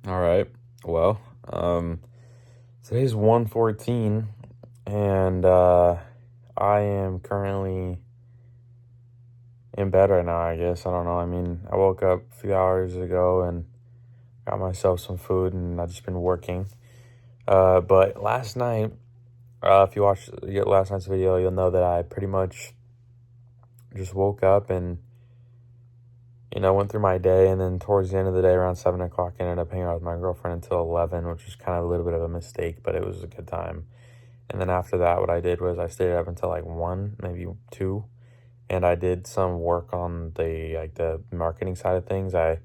All right. Well, today's 1:14 and I am currently in bed right now, I guess. I don't know. I mean, I woke up a few hours ago and got myself some food and I've just been working. But last night, if you watched last night's video, you'll know that I pretty much just woke up and went through my day, and then towards the end of the day, around 7 o'clock, I ended up hanging out with my girlfriend until 11, which was kind of a little bit of a mistake, but it was a good time. And then after that, what I did was I stayed up until like 1, maybe 2, and I did some work on the marketing side of things. I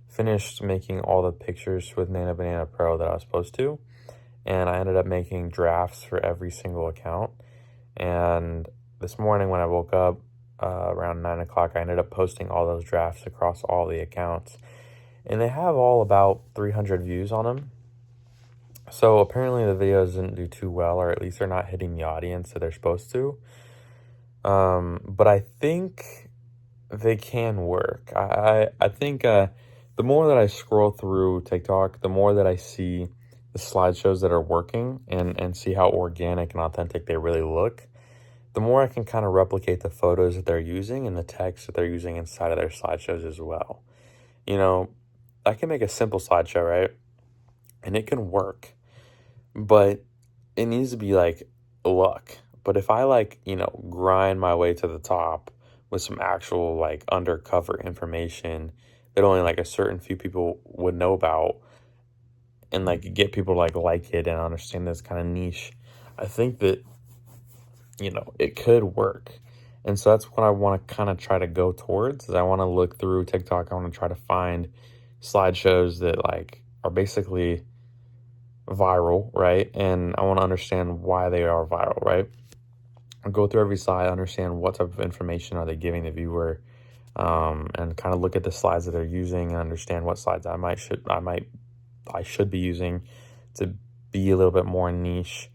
finished making all the pictures with Nano Banana Pro that I was supposed to, and I ended up making drafts for every single account. And this morning when I woke up, around 9 o'clock, I ended up posting all those drafts across all the accounts. And they have all about 300 views on them. So apparently the videos didn't do too well, or at least they're not hitting the audience that they're supposed to. But I think they can work. I think the more that I scroll through TikTok, the more that I see the slideshows that are working and see how organic and authentic they really look, the more I can kind of replicate the photos that they're using and the text that they're using inside of their slideshows as well. You know, I can make a simple slideshow, right? And it can work, but it needs to be like luck. But if I grind my way to the top with some actual like undercover information that only like a certain few people would know about and like get people to like it and understand this kind of niche, I think that it could work. And so that's what I want to kind of try to go towards. Is I want to look through TikTok. I want to try to find slideshows that like are basically viral, right? And I want to understand why they are viral, right? I'll go through every slide, understand what type of information are they giving the viewer, and kind of look at the slides that they're using and understand what slides I should be using to be a little bit more niche.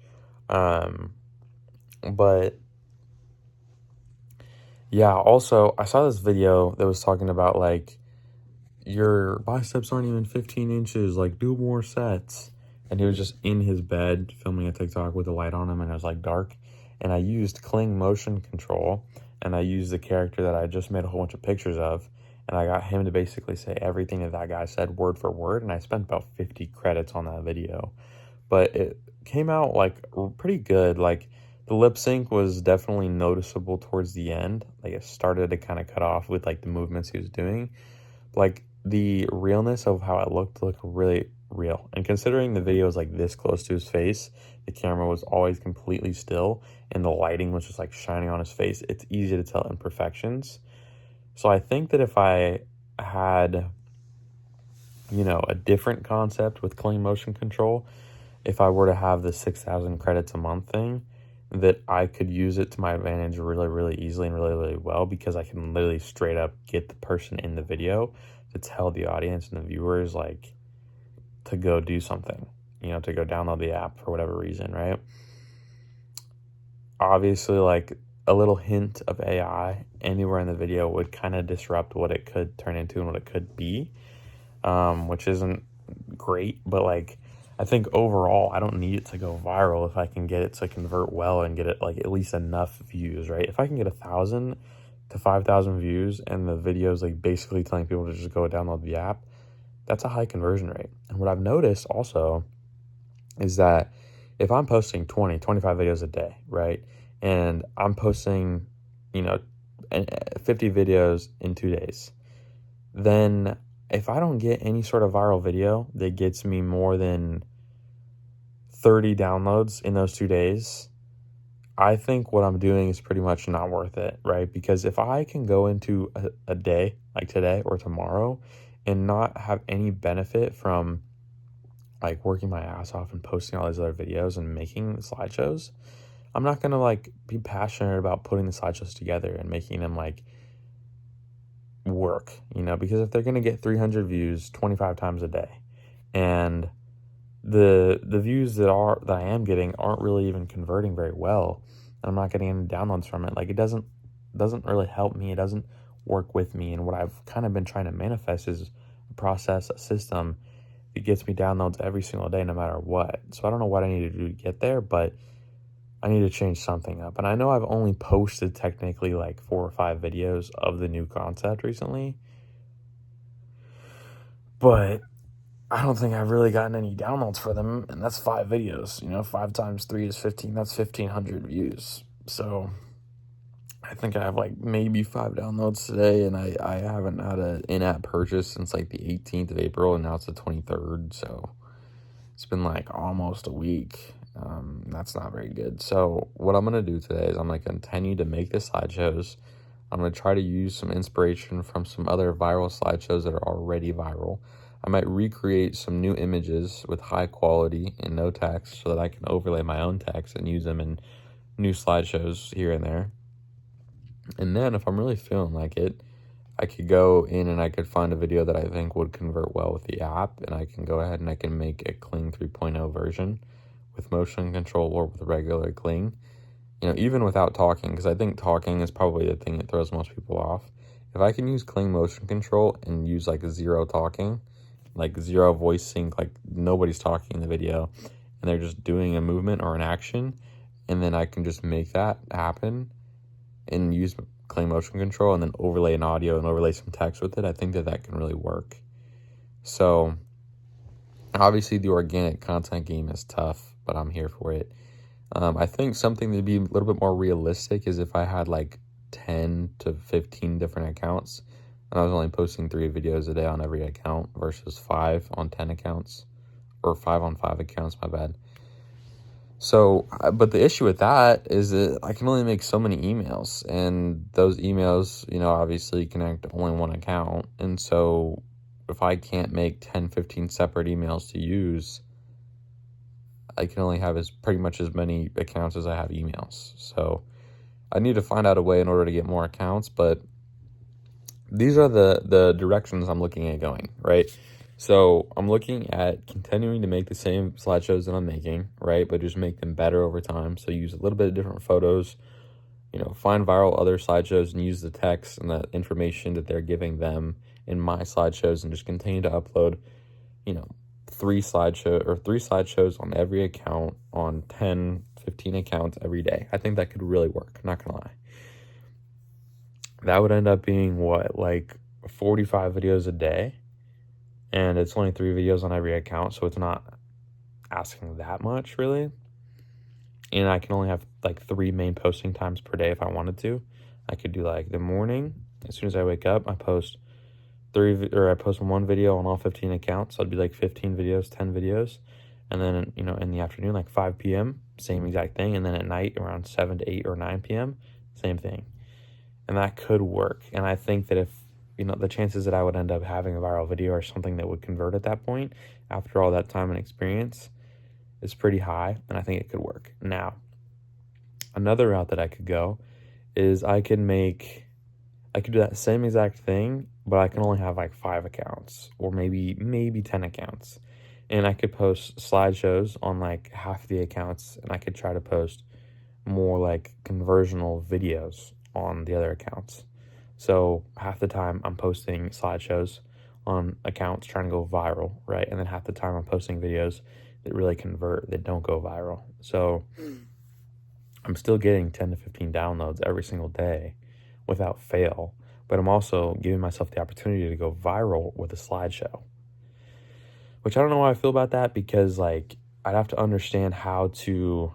But yeah, also, I saw this video that was talking about, like, your biceps aren't even 15 inches, like, do more sets. And he was just in his bed filming a TikTok with a light on him, and it was, like, dark. And I used Kling Motion Control, and I used the character that I just made a whole bunch of pictures of, and I got him to basically say everything that guy said word for word, and I spent about 50 credits on that video. But it came out, like, pretty good. Like, the lip sync was definitely noticeable towards the end. Like, it started to kind of cut off with like the movements he was doing. Like, the realness of how it looked really real. And considering the video was like this close to his face, the camera was always completely still, and the lighting was just like shining on his face, it's easy to tell imperfections. So I think that if I had, a different concept with Kling Motion Control, if I were to have the 6,000 credits a month thing, that I could use it to my advantage really, really easily and really, really well, because I can literally straight up get the person in the video to tell the audience and the viewers, like, to go do something, to go download the app for whatever reason, right? Obviously, like, a little hint of AI anywhere in the video would kind of disrupt what it could turn into and what it could be, which isn't great, but like, I think overall I don't need it to go viral if I can get it to convert well and get it like at least enough views, right? If I can get 1,000 to 5,000 views and the video is like basically telling people to just go download the app, that's a high conversion rate. And what I've noticed also is that if I'm posting 20, 25 videos a day, right? And I'm posting, you know, 50 videos in 2 days, then if I don't get any sort of viral video that gets me more than 30 downloads in those 2 days, I think what I'm doing is pretty much not worth it, right? Because if I can go into a day like today or tomorrow and not have any benefit from like working my ass off and posting all these other videos and making slideshows, I'm not gonna like be passionate about putting the slideshows together and making them like work, because if they're gonna get 300 views 25 times a day, and the views that I am getting aren't really even converting very well, and I'm not getting any downloads from it, like, it doesn't really help me. It doesn't work with me. And what I've kind of been trying to manifest is a process, a system it gets me downloads every single day no matter what. So I don't know what I need to do to get there, but I need to change something up. And I know I've only posted technically like 4 or 5 videos of the new concept recently, but I don't think I've really gotten any downloads for them. And that's 5 videos, 5 times 3 is 15. That's 1,500 views. So I think I have like maybe 5 downloads today, and I haven't had an in-app purchase since like the 18th of April, and now it's the 23rd. So it's been like almost a week. That's not very good. So what I'm going to do today is I'm going to continue to make the slideshows. I'm going to try to use some inspiration from some other viral slideshows that are already viral. I might recreate some new images with high quality and no text so that I can overlay my own text and use them in new slideshows here and there. And then if I'm really feeling like it, I could go in and I could find a video that I think would convert well with the app, and I can go ahead and I can make a Kling 3.0 version with motion control or with regular Kling, even without talking, because I think talking is probably the thing that throws most people off. If I can use Kling motion control and use like 0 talking, like 0 voice sync, like nobody's talking in the video and they're just doing a movement or an action, and then I can just make that happen and use Kling motion control and then overlay an audio and overlay some text with it, I think that can really work. So obviously the organic content game is tough, but I'm here for it. I think something that'd be a little bit more realistic is if I had like 10 to 15 different accounts and I was only posting 3 videos a day on every account versus 5 on 10 accounts, or 5 on 5 accounts, my bad. So, but the issue with that is that I can only make so many emails, and those emails, obviously connect to only one account. And so if I can't make 10, 15 separate emails to use, I can only have pretty much as many accounts as I have emails. So I need to find out a way in order to get more accounts, but these are the directions I'm looking at going, right? So I'm looking at continuing to make the same slideshows that I'm making, right? But just make them better over time. So use a little bit of different photos, find viral other slideshows and use the text and the information that they're giving them in my slideshows, and just continue to upload, 3 slideshows on every account on 10, 15 accounts every day. I think that could really work, not gonna lie. That would end up being like 45 videos a day. And it's only 3 videos on every account, so it's not asking that much, really. And I can only have like 3 main posting times per day if I wanted to. I could do like the morning, as soon as I wake up, I post 1 video on all 15 accounts. So it'd be like 15 videos, 10 videos. And then, in the afternoon, like 5 p.m., same exact thing. And then at night, around 7 to 8 or 9 p.m., same thing. And that could work. And I think that if the chances that I would end up having a viral video or something that would convert at that point, after all that time and experience, is pretty high, and I think it could work. Now, another route that I could go is I could do that same exact thing, but I can only have like 5 accounts, or maybe 10 accounts. And I could post slideshows on like half the accounts, and I could try to post more like conversational videos on the other accounts. So half the time I'm posting slideshows on accounts trying to go viral, right? And then half the time I'm posting videos that really convert, that don't go viral. So I'm still getting 10 to 15 downloads every single day without fail, but I'm also giving myself the opportunity to go viral with a slideshow, which I don't know how I feel about that, because like I'd have to understand how to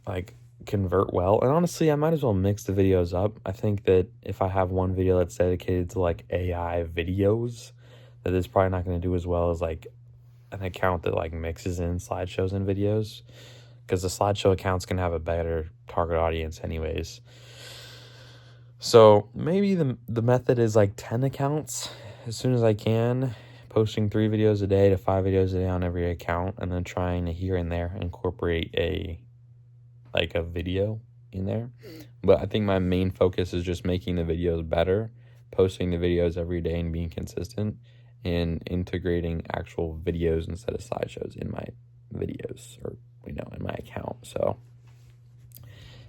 like convert well. And honestly, I might as well mix the videos up. I think that if I have one video that's dedicated to like AI videos, that it's probably not going to do as well as like an account that like mixes in slideshows and videos, because the slideshow accounts can have a better target audience anyways. So maybe the method is like 10 accounts as soon as I can, posting 3 videos a day to 5 videos a day on every account, and then trying to here and there incorporate a video in there. But I think my main focus is just making the videos better, posting the videos every day and being consistent, and integrating actual videos instead of slideshows in my videos, or in my account. So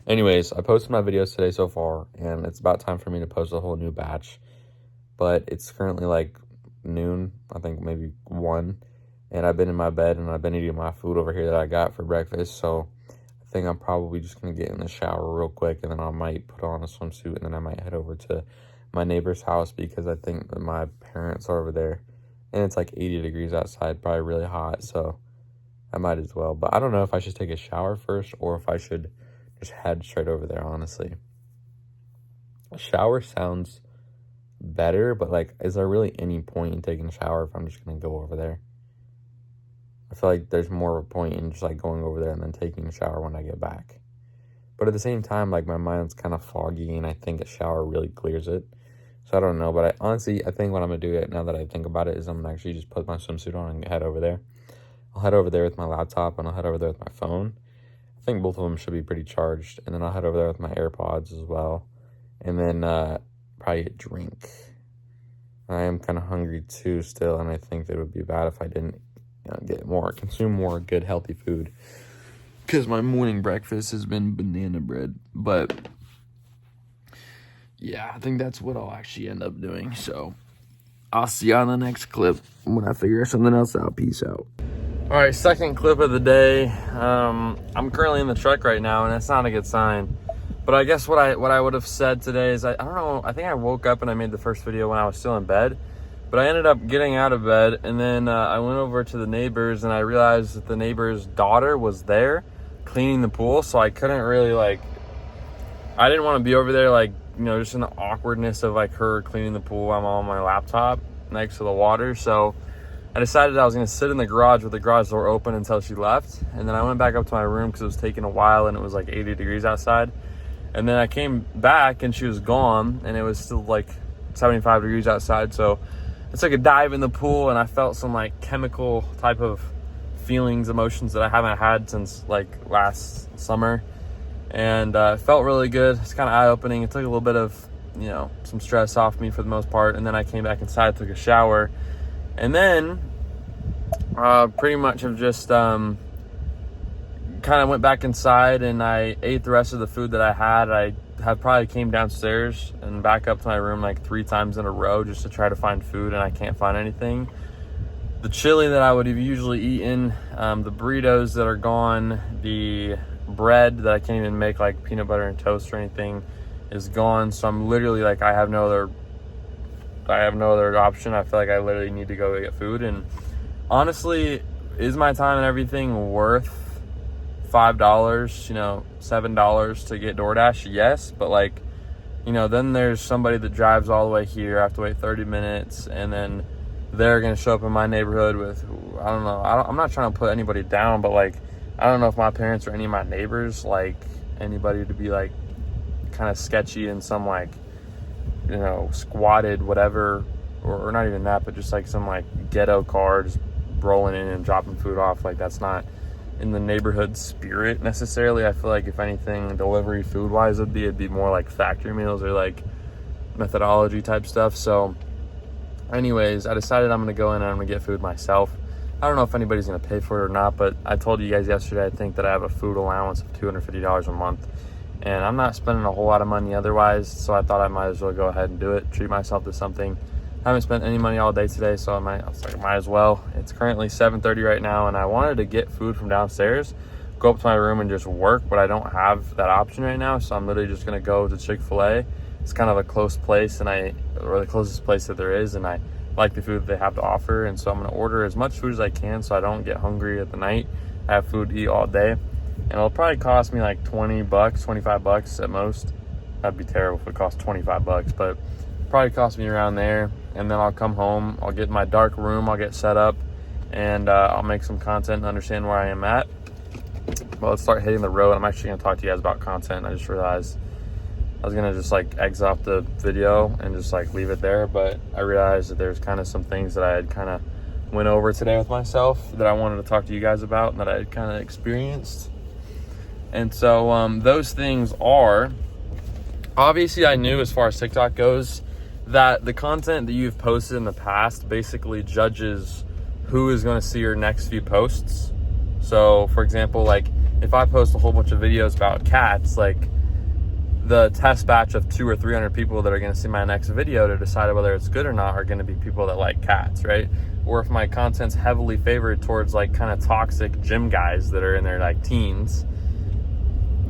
anyways, I posted my videos today so far, and it's about time for me to post a whole new batch. But it's currently like noon, I think maybe 1. And I've been in my bed and I've been eating my food over here that I got for breakfast. So I think I'm probably just going to get in the shower real quick, and then I might put on a swimsuit, and then I might head over to my neighbor's house because I think that my parents are over there. And it's like 80 degrees outside, probably really hot. So I might as well. But I don't know if I should take a shower first or if I should just head straight over there, honestly. A shower sounds better, but like, is there really any point in taking a shower if I'm just going to go over there? I feel like there's more of a point in just like going over there and then taking a shower when I get back. But at the same time, like, my mind's kind of foggy, and I think a shower really clears it. So I don't know, but I think what I'm going to do it now that I think about it is I'm going to actually just put my swimsuit on and head over there. I'll head over there with my laptop, and I'll head over there with my phone. I think both of them should be pretty charged. And then I'll head over there with my AirPods as well. And then probably a drink. I am kind of hungry too still, and I think that it would be bad if I didn't consume more good healthy food, because my morning breakfast has been banana bread. But yeah, I think that's what I'll actually end up doing. So I'll see you on the next clip when I figure something else out. Peace out. All right, second clip of the day. I'm currently in the truck right now, and it's not a good sign. But I guess what I would have said today is, I don't know, I think I woke up and I made the first video when I was still in bed. But I ended up getting out of bed, and then I went over to the neighbors, and I realized that the neighbor's daughter was there cleaning the pool. So I couldn't really, like, I didn't want to be over there, like, you know, just in the awkwardness of like her cleaning the pool. I'm on my laptop next to the water. So I decided I was going to sit in the garage with the garage door open until she left. And then I went back up to my room because it was taking a while and it was like 80 degrees outside. And then I came back and she was gone, and it was still like 75 degrees outside. So I took a dive in the pool, and I felt some like chemical type of feelings, emotions that I haven't had since like last summer. And it felt really good. It's kind of eye-opening. It took a little bit of, you know, some stress off me for the most part. And then I came back inside, took a shower, and then pretty much have just kind of went back inside, and I ate the rest of the food that I had. I have probably came downstairs and back up to my room like 3 times in a row just to try to find food, and I can't find anything. The chili that I would have usually eaten, the burritos that are gone, the bread that I can't even make like peanut butter and toast or anything is gone. So I'm literally like, I have no other option. I feel like I literally need to go get food. And honestly, is my time and everything worth $5, you know, $7 to get DoorDash? Yes, but like, you know, then there's somebody that drives all the way here. I have to wait 30 minutes, and then they're gonna show up in my neighborhood with, I don't know, I'm not trying to put anybody down, but like, I don't know if my parents or any of my neighbors like anybody to be like kind of sketchy in some like, you know, squatted whatever, or not even that, but just like some like ghetto car just rolling in and dropping food off. Like, that's not in the neighborhood spirit necessarily. I feel like if anything, delivery food wise it'd be more like factory meals or like methodology type stuff. So anyways, I decided I'm gonna go in and I'm gonna get food myself. I don't know if anybody's gonna pay for it or not, but I told you guys yesterday I think that I have a food allowance of $250 a month, and I'm not spending a whole lot of money otherwise, so I thought I might as well go ahead and do it, treat myself to something. I haven't spent any money all day today, so I was like, might as well. It's currently 7:30 right now, and I wanted to get food from downstairs, go up to my room and just work, but I don't have that option right now, so I'm literally just gonna go to Chick-fil-A. It's kind of a close place, or the closest place that there is, and I like the food that they have to offer, and so I'm gonna order as much food as I can so I don't get hungry at the night. I have food to eat all day, and it'll probably cost me like $20, $25 at most. That'd be terrible if it cost $25, but probably cost me around there. And then I'll come home, I'll get in my dark room, I'll get set up, and I'll make some content and understand where I am at. But let's start hitting the road. I'm actually gonna talk to you guys about content. I just realized I was gonna just like exit off the video and just like leave it there, but I realized that there's kind of some things that I had kind of went over today with myself that I wanted to talk to you guys about and that I had kind of experienced. And so those things are, obviously I knew as far as TikTok goes that the content that you've posted in the past basically judges who is going to see your next few posts. So for example, like if I post a whole bunch of videos about cats, like the test batch of 200 or 300 people that are going to see my next video to decide whether it's good or not are going to be people that like cats, right? Or if my content's heavily favored towards like kind of toxic gym guys that are in their like teens,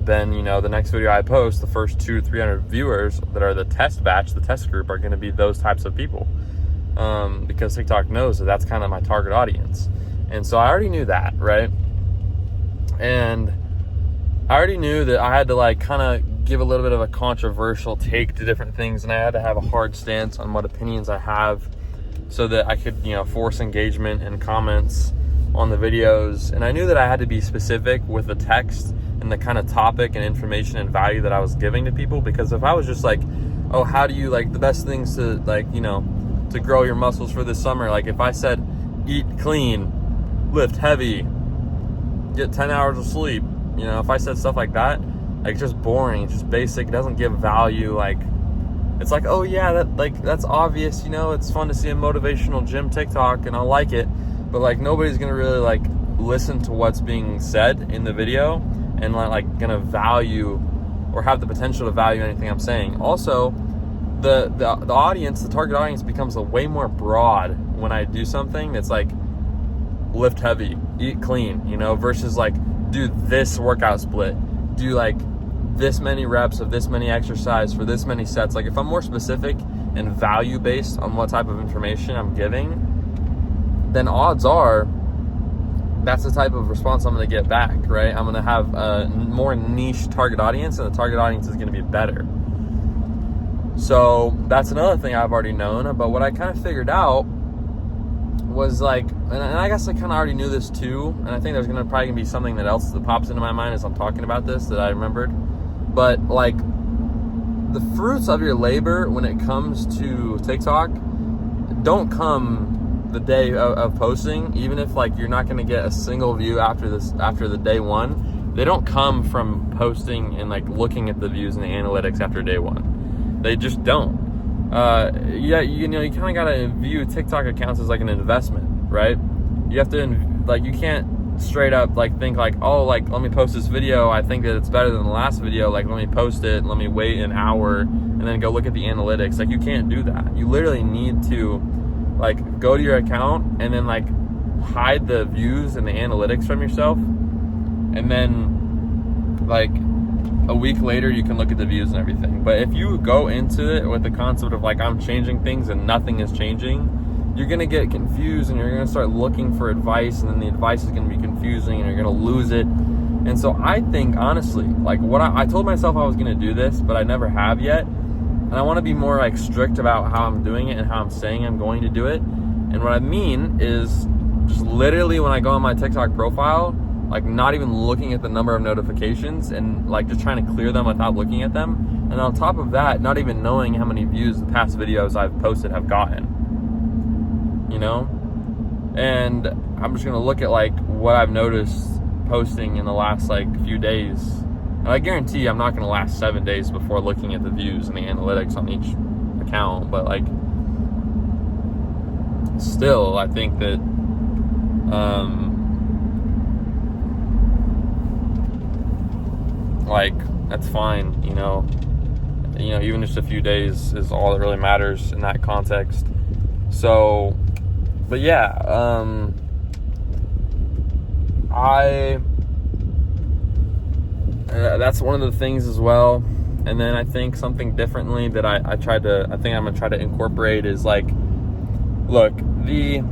then, you know, the next video I post, the first 200 to 300 viewers that are the test batch, the test group, are going to be those types of people, because TikTok knows that that's kind of my target audience. And so I already knew that, right? And I already knew that I had to like kind of give a little bit of a controversial take to different things, and I had to have a hard stance on what opinions I have so that I could, you know, force engagement and comments on the videos. And I knew that I had to be specific with the text and the kind of topic and information and value that I was giving to people, because if I was just like, oh, how do you like the best things to like, you know, to grow your muscles for this summer, like if I said eat clean, lift heavy, get 10 hours of sleep, you know, if I said stuff like that, like it's just boring, it's just basic, it doesn't give value. Like it's like, oh yeah, that like that's obvious, you know, it's fun to see a motivational gym TikTok and I'll like it, but like nobody's gonna really like listen to what's being said in the video and like gonna value or have the potential to value anything I'm saying. Also, the audience, the target audience becomes way more broad when I do something that's like lift heavy, eat clean, you know, versus like do this workout split, do like this many reps of this many exercise for this many sets. Like if I'm more specific and value based on what type of information I'm giving, then odds are that's the type of response I'm going to get back, right? I'm going to have a more niche target audience, and the target audience is going to be better. So that's another thing I've already known. But what I kind of figured out was like, and I guess I kind of already knew this too, and I think there's going to probably be something else that pops into my mind as I'm talking about this that I remembered. But like the fruits of your labor when it comes to TikTok don't come the day of posting, even if like you're not going to get a single view after the day one. They don't come from posting and like looking at the views and the analytics after day one. They just don't. Yeah, you know, you kind of got to view TikTok accounts as like an investment, right? You have to like, you can't straight up like think like, oh, like let me post this video, I think that it's better than the last video, like let me post it, let me wait an hour and then go look at the analytics. Like you can't do that. You literally need to like go to your account and then like hide the views and the analytics from yourself, and then like a week later you can look at the views and everything. But if you go into it with the concept of like I'm changing things and nothing is changing, you're gonna get confused and you're gonna start looking for advice, and then the advice is gonna be confusing and you're gonna lose it. And so I think honestly, like what I told myself I was gonna do this, but I never have yet. And I want to be more like strict about how I'm doing it and how I'm saying I'm going to do it. And what I mean is just literally when I go on my TikTok profile, like not even looking at the number of notifications and like just trying to clear them without looking at them. And on top of that, not even knowing how many views the past videos I've posted have gotten, you know? And I'm just going to look at like what I've noticed posting in the last like few days. And I guarantee you I'm not going to last 7 days before looking at the views and the analytics on each account. But like, still, I think that, like, that's fine, you know, even just a few days is all that really matters in that context. So, but yeah, that's one of the things as well. And then I think something differently that I think I'm gonna try to incorporate is like, look, the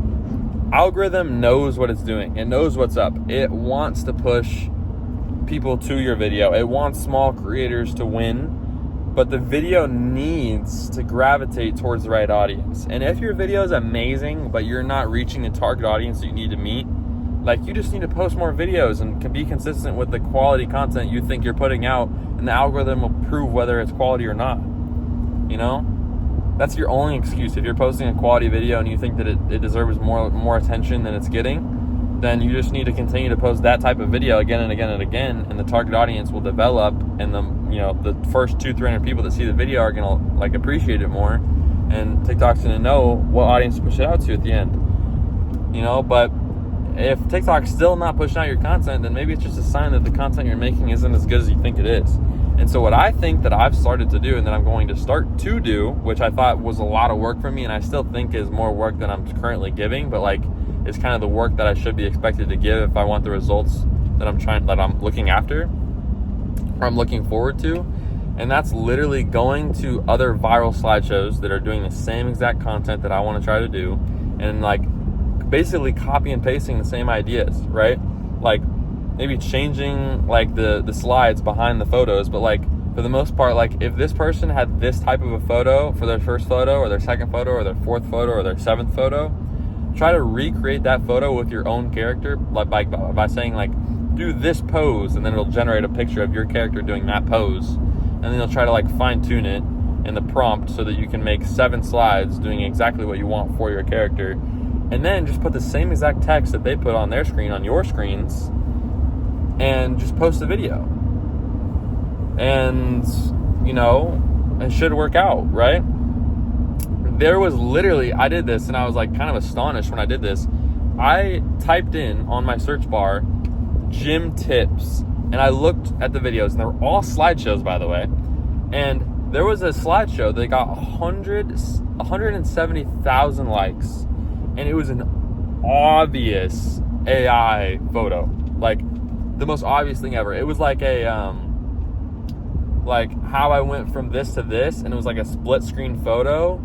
algorithm knows what it's doing. It knows what's up. It wants to push people to your video. It wants small creators to win, but the video needs to gravitate towards the right audience. And if your video is amazing, but you're not reaching the target audience that you need to meet, like you just need to post more videos and can be consistent with the quality content you think you're putting out, and the algorithm will prove whether it's quality or not. You know, that's your only excuse. If you're posting a quality video and you think that it deserves more attention than it's getting, then you just need to continue to post that type of video again and again and again, and the target audience will develop, and the first 200-300 people that see the video are gonna like appreciate it more, and TikTok's gonna know what audience to push it out to at the end. You know, but if TikTok's still not pushing out your content, then maybe it's just a sign that the content you're making isn't as good as you think it is. And so what I think that I've started to do and that I'm going to start to do, which I thought was a lot of work for me and I still think is more work than I'm currently giving, but like is kind of the work that I should be expected to give if I want the results that I'm looking after or I'm looking forward to. And that's literally going to other viral slideshows that are doing the same exact content that I want to try to do and like basically copy and pasting the same ideas, right? Like maybe changing like the slides behind the photos, but like for the most part, like if this person had this type of a photo for their first photo or their second photo or their fourth photo or their seventh photo, try to recreate that photo with your own character, like by saying like, do this pose, and then it'll generate a picture of your character doing that pose. And then you'll try to like fine tune it in the prompt so that you can make 7 slides doing exactly what you want for your character. And then just put the same exact text that they put on their screen on your screens and just post a video. And, you know, it should work out, right? There was literally, I did this and I was like kind of astonished when I did this. I typed in on my search bar, gym tips, and I looked at the videos, and they were all slideshows, by the way. And there was a slideshow that got 170,000 likes, and it was an obvious AI photo, like the most obvious thing ever. It was like a like how I went from this to this, and it was like a split screen photo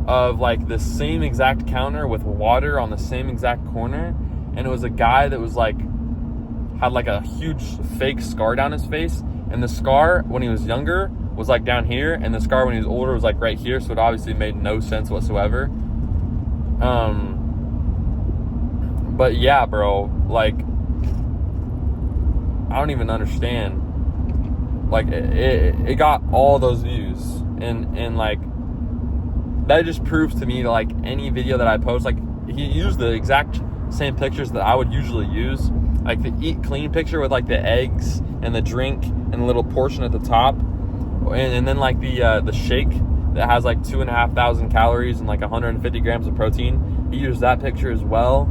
of like the same exact counter with water on the same exact corner, and it was a guy that was like had like a huge fake scar down his face, and the scar when he was younger was like down here, and the scar when he was older was like right here, so it obviously made no sense whatsoever. But yeah, bro, like I don't even understand. Like it got all those views, and like that just proves to me that like any video that I post, like he used the exact same pictures that I would usually use, like the eat clean picture with like the eggs and the drink and the little portion at the top, and then like the shake that has like 2,500 calories and like 150 grams of protein. He used that picture as well.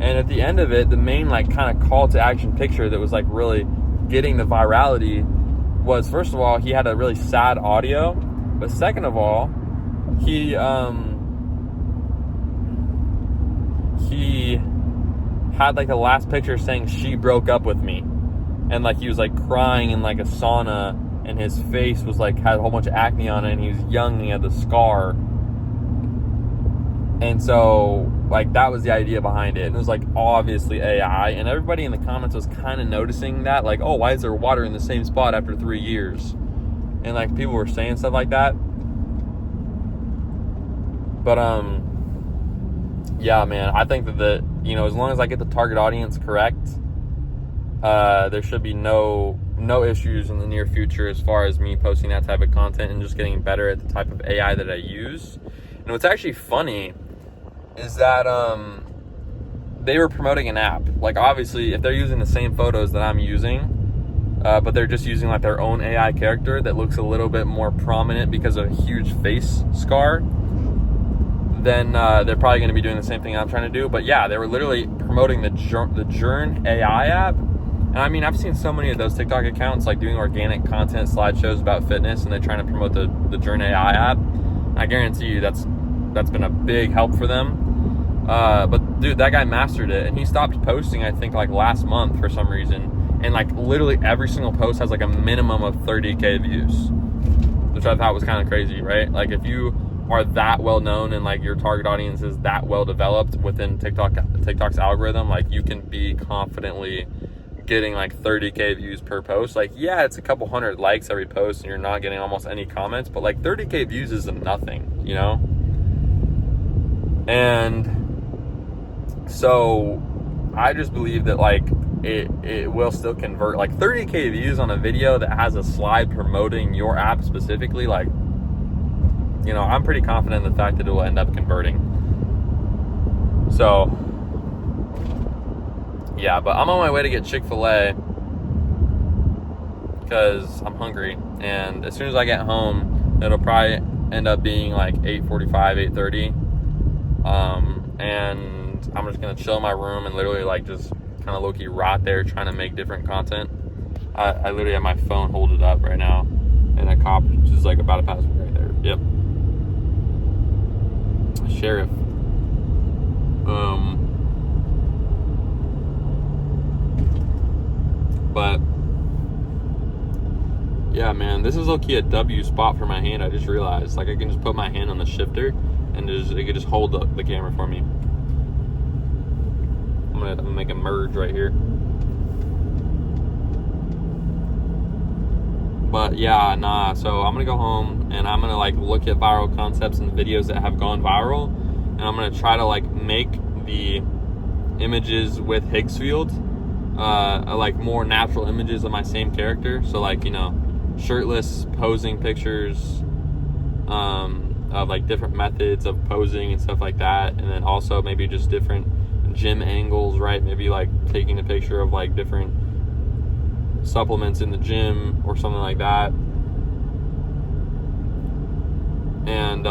And at the end of it, the main like kind of call to action picture that was like really getting the virality was, first of all, he had a really sad audio, but second of all, he had like the last picture saying she broke up with me, and like he was like crying in like a sauna, and his face was like had a whole bunch of acne on it, and he was young and he had the scar. And so like that was the idea behind it, and it was like obviously AI, and everybody in the comments was kind of noticing that, like, oh, why is there water in the same spot after 3 years? And like people were saying stuff like that. But yeah, man, I think that you know, as long as I get the target audience correct, there should be no issues in the near future as far as me posting that type of content and just getting better at the type of AI that I use. And what's actually funny is that they were promoting an app. Like, obviously, if they're using the same photos that I'm using, but they're just using like their own AI character that looks a little bit more prominent because of a huge face scar, then they're probably going to be doing the same thing I'm trying to do. But yeah, they were literally promoting the Journ AI app. And I mean, I've seen so many of those TikTok accounts like doing organic content slideshows about fitness, and they're trying to promote the Journ AI app. I guarantee you that's been a big help for them. But dude, that guy mastered it, and he stopped posting, I think, like last month for some reason. And like literally every single post has like a minimum of 30K views, which I thought was kind of crazy, right? Like if you are that well known and like your target audience is that well developed within TikTok's algorithm, like you can be confidently getting like 30K views per post. Like, yeah, it's a couple hundred likes every post and you're not getting almost any comments, but like 30K views is nothing, you know? And so I just believe that like it will still convert. Like 30K views on a video that has a slide promoting your app specifically, like, you know, I'm pretty confident in the fact that it will end up converting. So yeah, but I'm on my way to get Chick-fil-A because I'm hungry, and as soon as I get home, it'll probably end up being like 8:45, 8:30, and I'm just gonna chill in my room and literally like just kind of low-key rot there trying to make different content. I literally have my phone hold it up right now, and a cop just like about to pass me right there. Yep. Sheriff. But yeah, man, this is low-key a W spot for my hand. I just realized, like, I can just put my hand on the shifter and it could just hold the camera for me. I'm gonna make a merge right here. But yeah, nah, so I'm gonna go home and I'm gonna like look at viral concepts and videos that have gone viral, and I'm gonna try to like make the images with Higgsfield like more natural images of my same character. So like, you know, shirtless posing pictures of like different methods of posing and stuff like that, and then also maybe just different gym angles, right? Maybe like taking a picture of like different supplements in the gym or something like that, and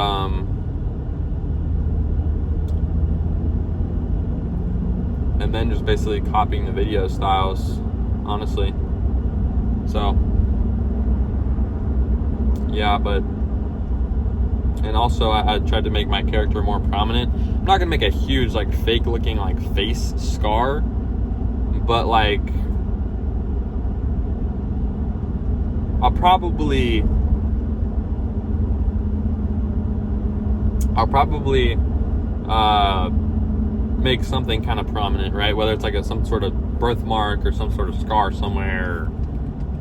then just basically copying the video styles, honestly. So yeah, but and also I tried to make my character more prominent. I'm not gonna make a huge like fake looking like face scar, but like I'll probably make something kind of prominent, right? Whether it's like some sort of birthmark or some sort of scar somewhere.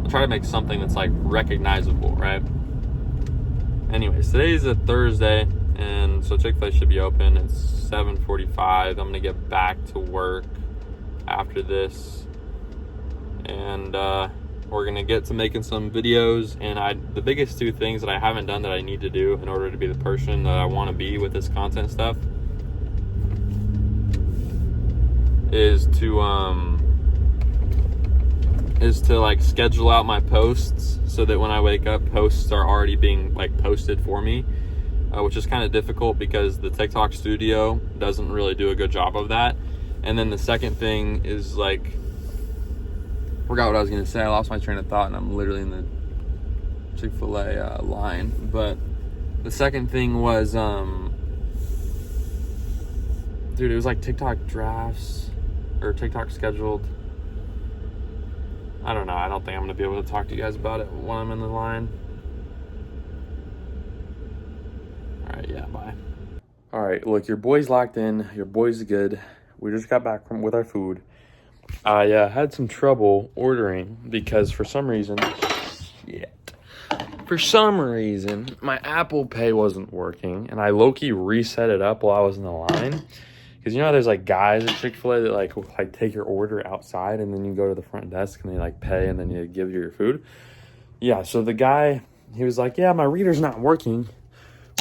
I'll try to make something that's like recognizable, right? Anyways, today's a Thursday, and so Chick-fil-A should be open. It's 7:45. I'm gonna get back to work after this, and we're gonna get to making some videos. And the biggest two things that I haven't done that I need to do in order to be the person that I want to be with this content stuff is to like schedule out my posts so that when I wake up, posts are already being like posted for me, which is kind of difficult because the TikTok studio doesn't really do a good job of that. And then the second thing is like, forgot what I was gonna say. I lost my train of thought, and I'm literally in the Chick-fil-A line. But the second thing was, dude, it was like TikTok drafts or TikTok scheduled. I don't know. I don't think I'm gonna be able to talk to you guys about it when I'm in the line. All right, yeah, bye. All right, look, your boy's locked in. Your boy's good. We just got back with our food. I had some trouble ordering because for some reason, my Apple Pay wasn't working, and I low-key reset it up while I was in the line. Because you know how there's like guys at Chick-fil-A that like take your order outside, and then you go to the front desk and they like pay, and then you give you your food. Yeah, so the guy, he was like, yeah, my reader's not working,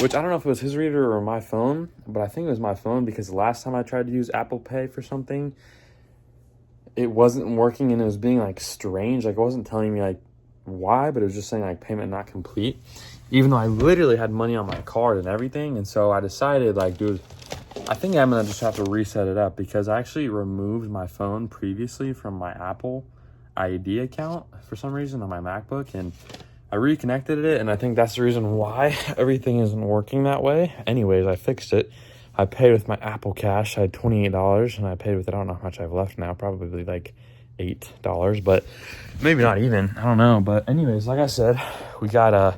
which I don't know if it was his reader or my phone, but I think it was my phone because the last time I tried to use Apple Pay for something, it wasn't working, and it was being like strange. Like it wasn't telling me like why, but it was just saying like payment not complete, even though I literally had money on my card and everything. And so I decided like, dude, I think I'm gonna just have to reset it up because I actually removed my phone previously from my Apple ID account for some reason on my MacBook, and I reconnected it, and I think that's the reason why everything isn't working that way. Anyways, I fixed it. I paid with my Apple Cash. I had $28, and I paid with it. I don't know how much I have left now. Probably like $8, but maybe not even. I don't know. But anyways, like I said, we got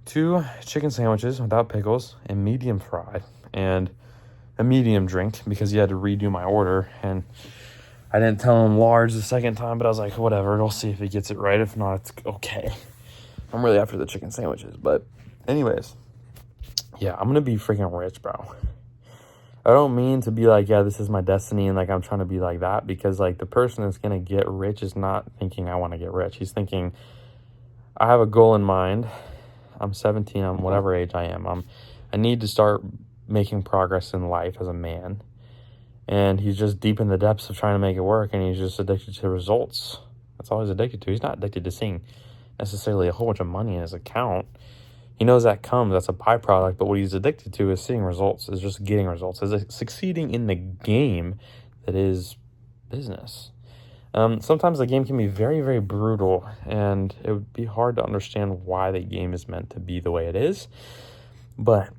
2 chicken sandwiches without pickles and medium fried, and a medium drink because he had to redo my order. And I didn't tell him large the second time, but I was like, whatever, we'll see if he gets it right. If not, it's okay. I'm really after the chicken sandwiches. But anyways, yeah, I'm gonna be freaking rich, bro. I don't mean to be like, yeah, this is my destiny and like I'm trying to be like that, because like the person that's gonna get rich is not thinking I want to get rich. He's thinking I have a goal in mind. I'm 17, I'm whatever age I am. I need to start making progress in life as a man. And he's just deep in the depths of trying to make it work, and he's just addicted to results. That's all he's addicted to. He's not addicted to seeing necessarily a whole bunch of money in his account. He knows that comes, that's a byproduct, but what he's addicted to is seeing results, is just getting results, is succeeding in the game that is business. Sometimes the game can be very, very brutal, and it would be hard to understand why the game is meant to be the way it is. But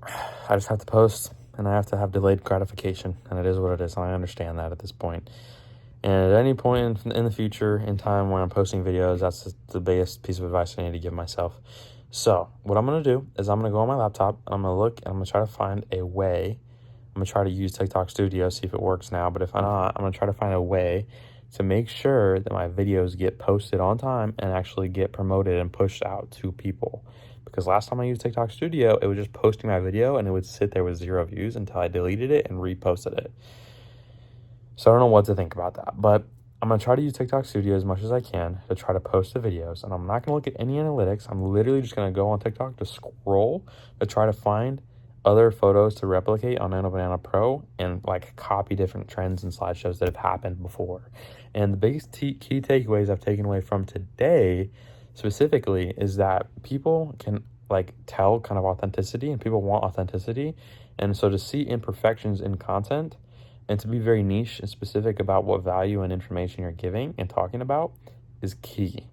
I just have to post, and I have to have delayed gratification, and it is what it is, and I understand that at this point. And at any point in the future, in time when I'm posting videos, that's the biggest piece of advice I need to give myself. So what I'm going to do is I'm going to go on my laptop, and I'm going to look, and I'm going to try to find a way. I'm going to try to use TikTok Studio, see if it works now. But if not, I'm going to try to find a way to make sure that my videos get posted on time and actually get promoted and pushed out to people. Because last time I used TikTok Studio, it was just posting my video, and it would sit there with 0 views until I deleted it and reposted it. So I don't know what to think about that, but I'm going to try to use TikTok Studio as much as I can to try to post the videos. And I'm not going to look at any analytics. I'm literally just going to go on TikTok to scroll to try to find other photos to replicate on Nano Banana Pro and like copy different trends and slideshows that have happened before. And the biggest key takeaways I've taken away from today specifically is that people can like tell kind of authenticity, and people want authenticity. And so to see imperfections in content and to be very niche and specific about what value and information you're giving and talking about is key.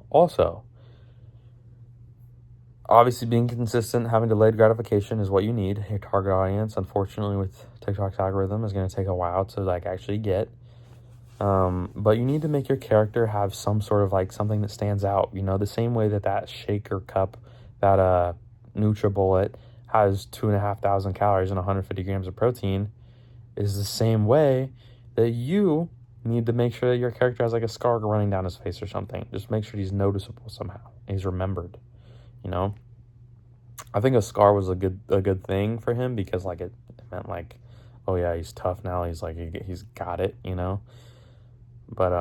Also, obviously being consistent, having delayed gratification is what you need. Your target audience, unfortunately, with TikTok's algorithm is going to take a while to like actually get. But you need to make your character have some sort of like something that stands out. You know, the same way that shaker cup, that NutriBullet has 2,500 calories and 150 grams of protein, is the same way that you need to make sure that your character has like a scar running down his face or something. Just make sure he's noticeable somehow. He's remembered, you know? I think a scar was a good thing for him because like it meant like, oh yeah, he's tough now. He's like, he's got it, you know? But,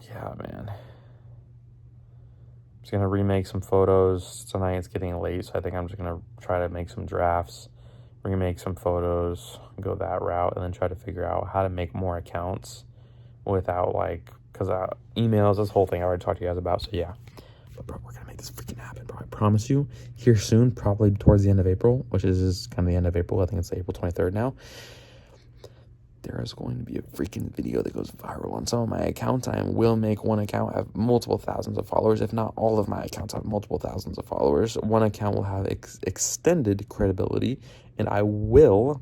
yeah, man. I'm just going to remake some photos. Tonight it's getting late, so I think I'm just going to try to make some drafts, remake some photos, go that route, and then try to figure out how to make more accounts without like, because emails, this whole thing I already talked to you guys about. So yeah, but bro, we're gonna make this freaking happen, bro. I promise you. Here soon, probably towards the end of April, which is kind of the end of April. I think it's April 23rd now. There is going to be a freaking video that goes viral on some of my accounts. I will make one account have multiple thousands of followers. If not all of my accounts have multiple thousands of followers. One account will have extended credibility, and I will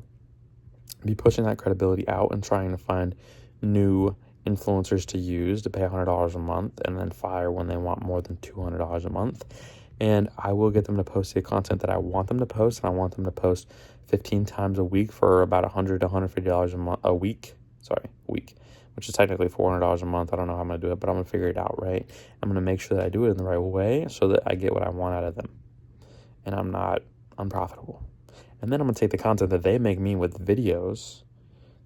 be pushing that credibility out and trying to find new influencers to use to pay $100 a month and then fire when they want more than $200 a month. And I will get them to post the content that I want them to post, and I want them to post 15 times a week for about $100 to $150 a week, which is technically $400 a month. I don't know how I'm going to do it, but I'm going to figure it out, right? I'm going to make sure that I do it in the right way so that I get what I want out of them and I'm not unprofitable. And then I'm going to take the content that they make me with videos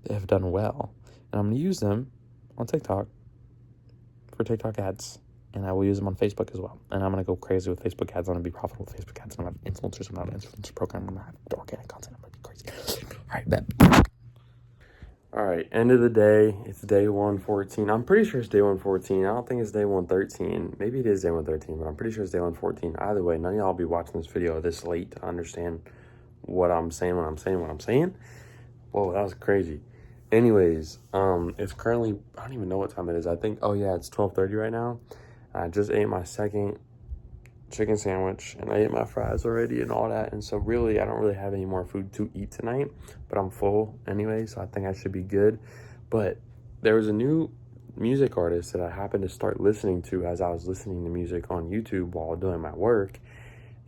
that have done well, and I'm going to use them on TikTok for TikTok ads. And I will use them on Facebook as well. And I'm going to go crazy with Facebook ads. I'm going to be profitable with Facebook ads. I'm going to have influencers. I'm going to have an influencer program. I'm going to have organic content. I'm going to be crazy. All right, bet. All right, end of the day. It's day 114. I'm pretty sure it's day 114. I don't think it's day 113. Maybe it is day 113, but I'm pretty sure it's day 114. Either way, none of y'all will be watching this video this late to understand what I'm saying when I'm saying what I'm saying. Whoa, that was crazy. Anyways, it's currently, I don't even know what time it is. I think, oh yeah, it's 12:30 right now. I just ate my second chicken sandwich, and I ate my fries already and all that. And so really, I don't really have any more food to eat tonight, but I'm full anyway, so I think I should be good. But there was a new music artist that I happened to start listening to as I was listening to music on YouTube while doing my work.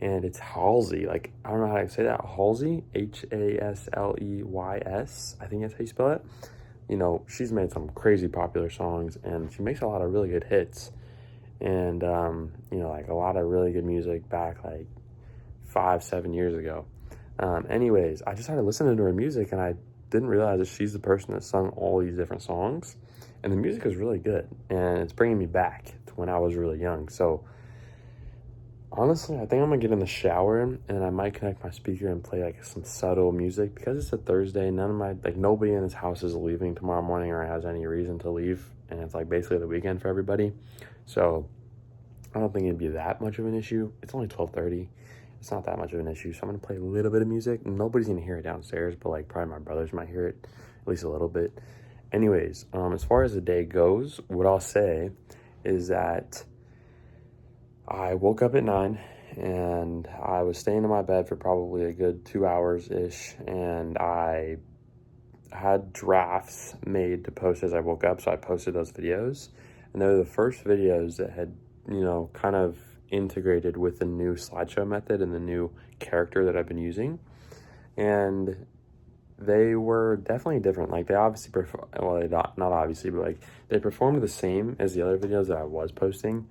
And it's Halsey. Like, I don't know how to say that. Halsey, Hasleys. I think that's how you spell it. You know, she's made some crazy popular songs, and she makes a lot of really good hits. And, you know, like a lot of really good music back like 5-7 years ago. Anyways, I just started listening to her music, and I didn't realize that she's the person that sung all these different songs. And the music is really good, and it's bringing me back to when I was really young. So honestly, I think I'm gonna get in the shower, and I might connect my speaker and play like some subtle music because it's a Thursday. Nobody in this house is leaving tomorrow morning or has any reason to leave, and it's like basically the weekend for everybody. So I don't think it'd be that much of an issue. It's only 12:30. it's not that much of an issue. So I'm gonna play a little bit of music. Nobody's gonna hear it downstairs, but like probably my brothers might hear it at least a little bit. Anyways, as far as the day goes, what I'll say is that I woke up at 9 and I was staying in my bed for probably a good 2 hours ish, and I had drafts made to post as I woke up, so I posted those videos, and they were the first videos that had, kind of integrated with the new slideshow method and the new character that I've been using, and they were definitely different. Like, they obviously they not obviously, but like they performed the same as the other videos that I was posting,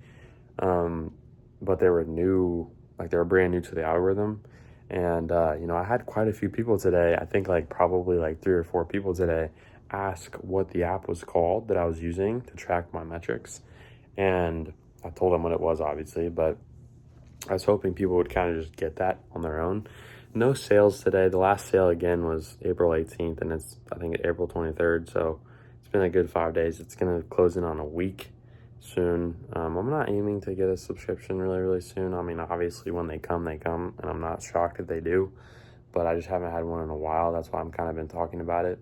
but they were new, like they were brand new to the algorithm. And I had quite a few people today, I think like probably like 3 or 4 people today, ask what the app was called that I was using to track my metrics. And I told them what it was, obviously, but I was hoping people would kind of just get that on their own. No sales today. The last sale again was April 18th, and it's, I think, April 23rd. So it's been a good 5 days. It's going to close in on a week soon. I'm not aiming to get a subscription really soon. I mean, obviously when they come, and I'm not shocked if they do, but I just haven't had one in a while. That's why I'm kind of been talking about it.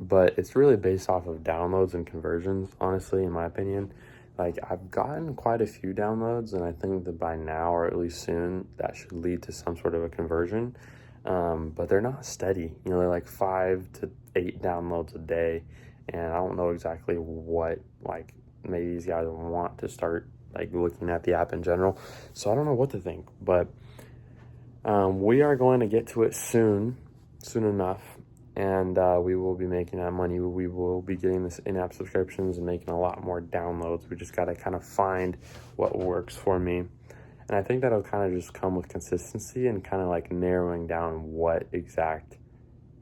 But it's really based off of downloads and conversions, honestly, in my opinion. Like, I've gotten quite a few downloads, and I think that by now, or at least soon, that should lead to some sort of a conversion. But they're not steady. They're like 5 to 8 downloads a day, and I don't know exactly what, like, maybe these guys want to start, like, looking at the app in general. So I don't know what to think, but we are going to get to it soon enough, and we will be making that money. We will be getting this in-app subscriptions and making a lot more downloads. We just got to kind of find what works for me. And I think that'll kind of just come with consistency and kind of like narrowing down what exact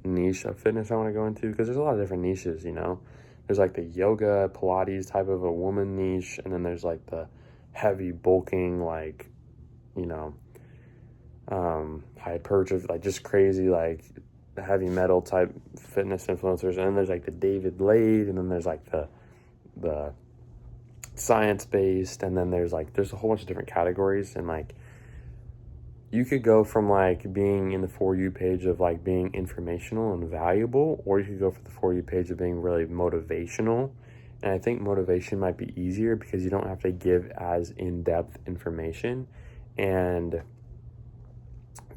niche of fitness I want to go into, because there's a lot of different niches. There's like the yoga, Pilates type of a woman niche, and then there's like the heavy bulking, like, hypertrophy, like just crazy, like heavy metal type fitness influencers. And then there's like the David Lade, and then there's like the science-based, and then there's a whole bunch of different categories. And like, you could go from like being in the For You page of like being informational and valuable, or you could go for the For You page of being really motivational. And I think motivation might be easier because you don't have to give as in-depth information, and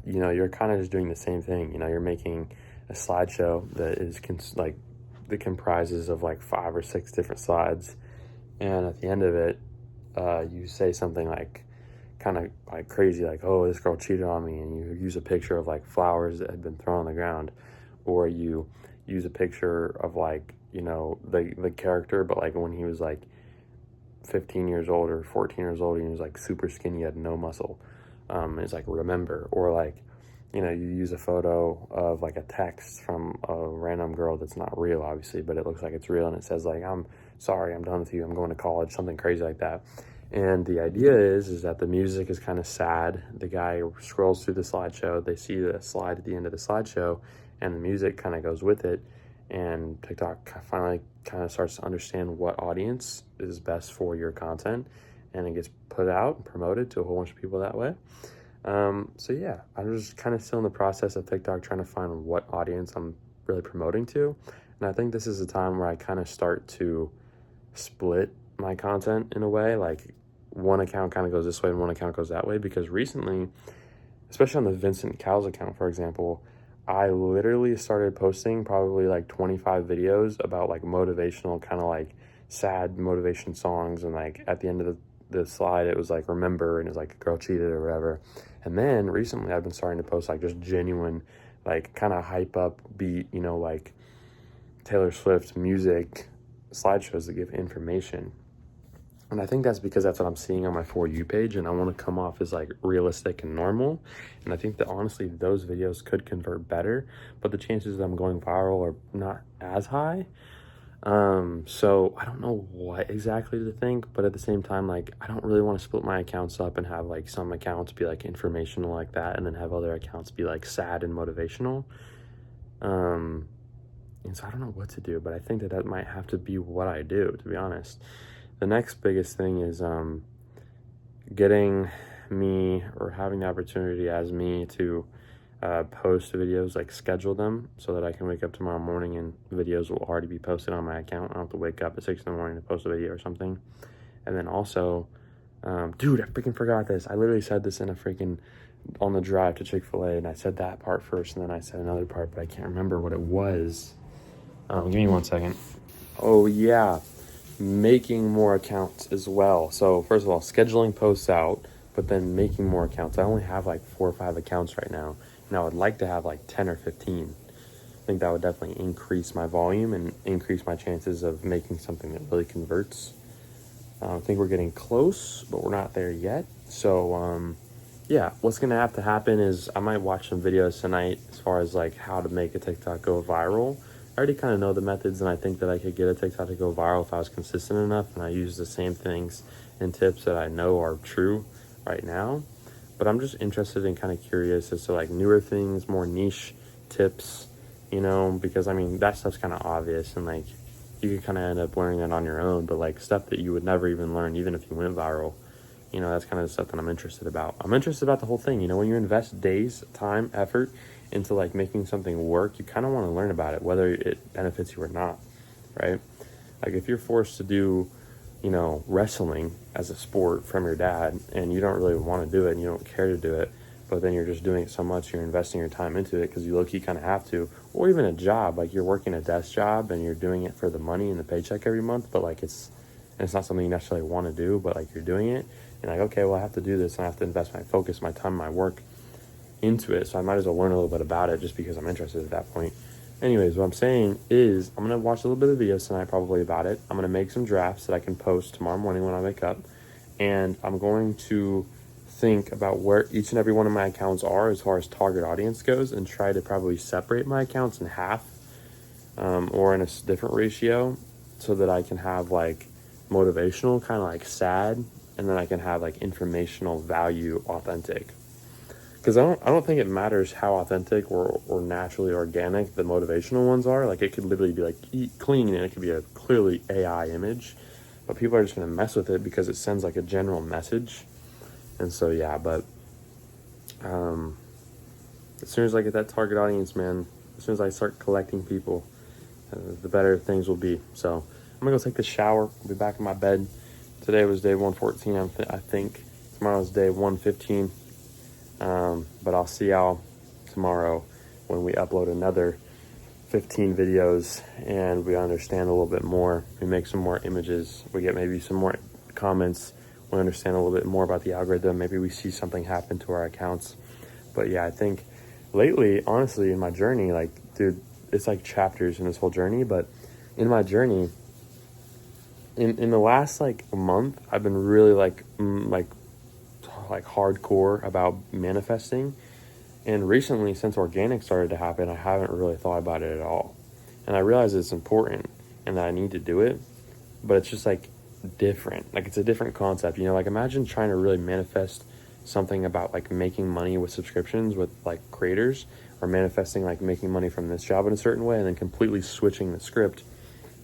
you're kind of just doing the same thing. You're making a slideshow that is that comprises of like 5 or 6 different slides, and at the end of it, you say something like kind of like crazy, like, oh, this girl cheated on me, and you use a picture of like flowers that had been thrown on the ground, or you use a picture of like, the character, but like when he was like 15 years old or 14 years old, and he was like super skinny, had no muscle. It's like, remember. Or like, you use a photo of like a text from a random girl that's not real, obviously, but it looks like it's real, and it says like, I'm sorry, I'm done with you, I'm going to college, something crazy like that. And the idea is that the music is kind of sad. The guy scrolls through the slideshow, they see the slide at the end of the slideshow, and the music kind of goes with it. And TikTok finally kind of starts to understand what audience is best for your content, and it gets put out and promoted to a whole bunch of people that way. So yeah, I'm just kind of still in the process of TikTok trying to find what audience I'm really promoting to. And I think this is a time where I kind of start to split my content in a way, like one account kind of goes this way and one account goes that way, because recently, especially on the Vincent Cowles account, for example, I literally started posting probably like 25 videos about like motivational, kind of like sad motivation songs, and like at the end of the slide it was like, remember, and it was like a girl cheated or whatever. And then recently I've been starting to post like just genuine, like kind of hype up beat, like Taylor Swift music slideshows that give information. And I think that's because that's what I'm seeing on my For You page, and I want to come off as like realistic and normal. And I think that honestly those videos could convert better, but the chances of them going viral are not as high. So I don't know what exactly to think, but at the same time, like, I don't really want to split my accounts up and have like some accounts be like informational like that, and then have other accounts be like sad and motivational. And so I don't know what to do, but I think that might have to be what I do, to be honest. The next biggest thing is getting me, or having the opportunity as me to post videos, like schedule them so that I can wake up tomorrow morning and videos will already be posted on my account. I don't have to wake up at 6 in the morning to post a video or something. And then also, dude, I freaking forgot this. I literally said this in a freaking, on the drive to Chick-fil-A, and I said that part first, and then I said another part, but I can't remember what it was. Give me 1 second. Oh yeah, making more accounts as well. So first of all, scheduling posts out, but then making more accounts. I only have like 4 or 5 accounts right now, and I would like to have like 10 or 15. I think that would definitely increase my volume and increase my chances of making something that really converts. I think we're getting close, but we're not there yet. So yeah, what's gonna have to happen is I might watch some videos tonight as far as like how to make a TikTok go viral. I already kind of know the methods, and I think that I could get a TikTok to go viral if I was consistent enough and I use the same things and tips that I know are true right now. But I'm just interested and kind of curious as to like newer things, more niche tips, because I mean, that stuff's kind of obvious, and like you could kind of end up learning it on your own, but like stuff that you would never even learn even if you went viral. That's kind of the stuff that I'm interested about. I'm interested about the whole thing. When you invest days, time, effort into like making something work, you kind of want to learn about it, whether it benefits you or not, right? Like if you're forced to do, wrestling as a sport from your dad, and you don't really want to do it and you don't care to do it, but then you're just doing it so much, you're investing your time into it because you low-key kind of have to, or even a job, like you're working a desk job and you're doing it for the money and the paycheck every month, but like it's not something you necessarily want to do, but like you're doing it, and like, okay, well, I have to do this and I have to invest my focus, my time, my work into it, so I might as well learn a little bit about it just because I'm interested at that point. Anyways, what I'm saying is I'm going to watch a little bit of videos tonight probably about it. I'm going to make some drafts that I can post tomorrow morning when I wake up, and I'm going to think about where each and every one of my accounts are as far as target audience goes, and try to probably separate my accounts in half, or in a different ratio, so that I can have like motivational, kind of like sad, and then I can have like informational value, authentic. Because I don't think it matters how authentic or naturally organic the motivational ones are. Like it could literally be like eat clean, and it could be a clearly AI image, but people are just going to mess with it because it sends like a general message. And so yeah, but as soon as I get that target audience, man, as soon as I start collecting people, the better things will be. So I'm gonna go take the shower. I'll be back in my bed. Today was day 114. I think tomorrow's day 115. But I'll see y'all tomorrow when we upload another 15 videos and we understand a little bit more. We make some more images. We get maybe some more comments. We understand a little bit more about the algorithm. Maybe we see something happen to our accounts. But yeah, I think lately, honestly, in my journey, like, dude, it's like chapters in this whole journey. But in my journey, in the last like month, I've been really like hardcore about manifesting. And recently, since organic started to happen, I haven't really thought about it at all. And I realize it's important and that I need to do it, but it's just like different. Like it's a different concept, like imagine trying to really manifest something about like making money with subscriptions with like creators, or manifesting like making money from this job in a certain way, and then completely switching the script,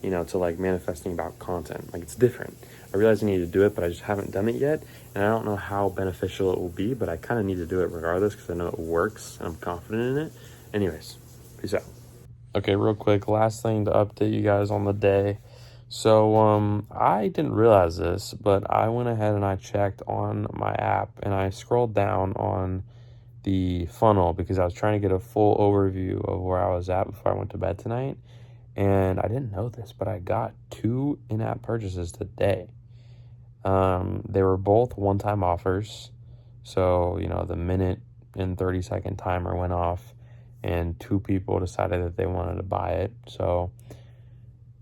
to like manifesting about content. Like it's different. I realize I need to do it, but I just haven't done it yet. And I don't know how beneficial it will be, but I kind of need to do it regardless because I know it works and I'm confident in it. Anyways, peace out. Okay, real quick, last thing to update you guys on the day. So I didn't realize this, but I went ahead and I checked on my app and I scrolled down on the funnel because I was trying to get a full overview of where I was at before I went to bed tonight. And I didn't know this, but I got 2 in-app purchases today. They were both one-time offers. So, the minute and 30-second timer went off and 2 people decided that they wanted to buy it. So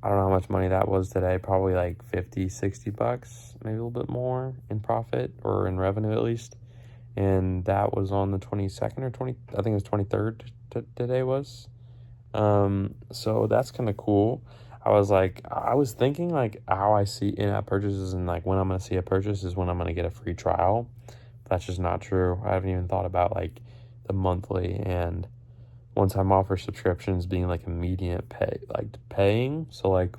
I don't know how much money that was today, probably like 50, 60 bucks, maybe a little bit more in profit or in revenue at least. And that was on the 22nd or 20, I think it was 23rd today was. So that's kind of cool. I was thinking like how I see in-app purchases and like when I'm going to see a purchase is when I'm going to get a free trial. That's just not true. I haven't even thought about like the monthly and one-time offer subscriptions being like immediate pay, like paying. So like,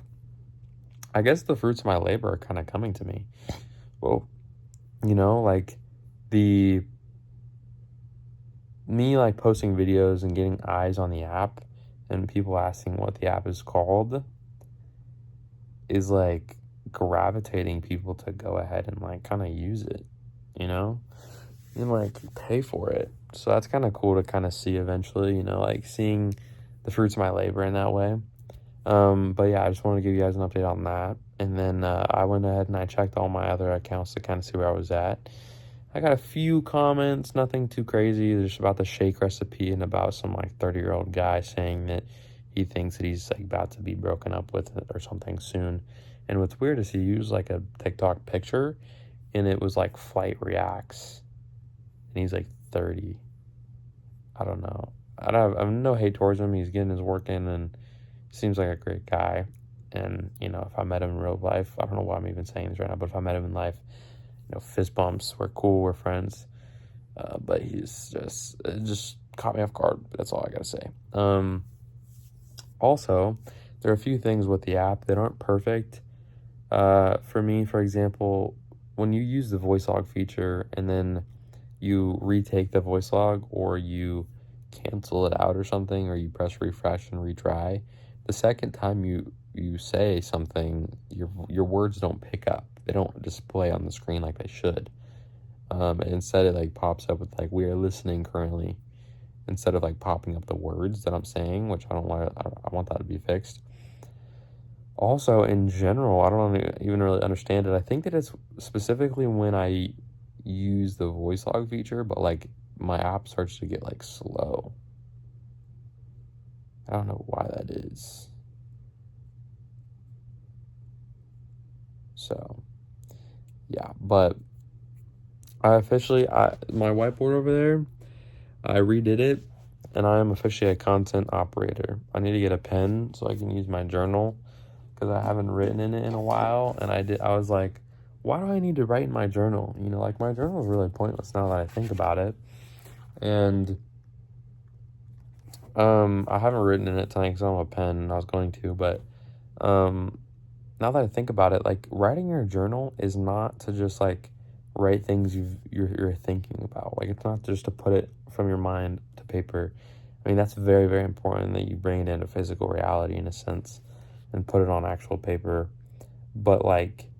I guess the fruits of my labor are kind of coming to me. Well, like the me like posting videos and getting eyes on the app and people asking what the app is called is like gravitating people to go ahead and like kind of use it, you know, and like pay for it. So that's kind of cool to kind of see eventually, you know, like seeing the fruits of my labor in that way. But yeah, I just want to give you guys an update on that. And then I went ahead and I checked all my other accounts to kind of see where I was at. I got a few comments, nothing too crazy, just about the shake recipe and about some like 30-year-old guy saying that he thinks that he's like about to be broken up with or something soon. And what's weird is he used like a TikTok picture and it was like Flight Reacts. And he's like 30. I don't know. I have no hate towards him. He's getting his work in and seems like a great guy. And, you know, if I met him in real life, I don't know why I'm even saying this right now, but if I met him in life, you know, fist bumps, we're cool, we're friends. But he's it just caught me off guard. But that's all I gotta say. Also, there are a few things with the app that aren't perfect. For me, for example, when you use the voice log feature and then you retake the voice log or you cancel it out or something, or you press refresh and retry, the second time you say something, your words don't pick up. They don't display on the screen like they should. And instead it like pops up with like, we are listening currently, instead of like popping up the words that I'm saying, which I want that to be fixed. Also, in general, I don't even really understand it. I think that it's specifically when I use the voice log feature, but like my app starts to get like slow. I don't know why that is. So, yeah, but my whiteboard over there, I redid it, and I am officially a content operator. I need to get a pen so I can use my journal, because I haven't written in it in a while, and I was like, why do I need to write in my journal? You know, like my journal is really pointless now that I think about it. And I haven't written in it tonight because I don't have a pen, and I was going to, but now that I think about it, like writing your journal is not to just like write things you're thinking about. Like it's not just to put it from your mind to paper. I mean, that's very, very important that you bring it into physical reality in a sense and put it on actual paper. But like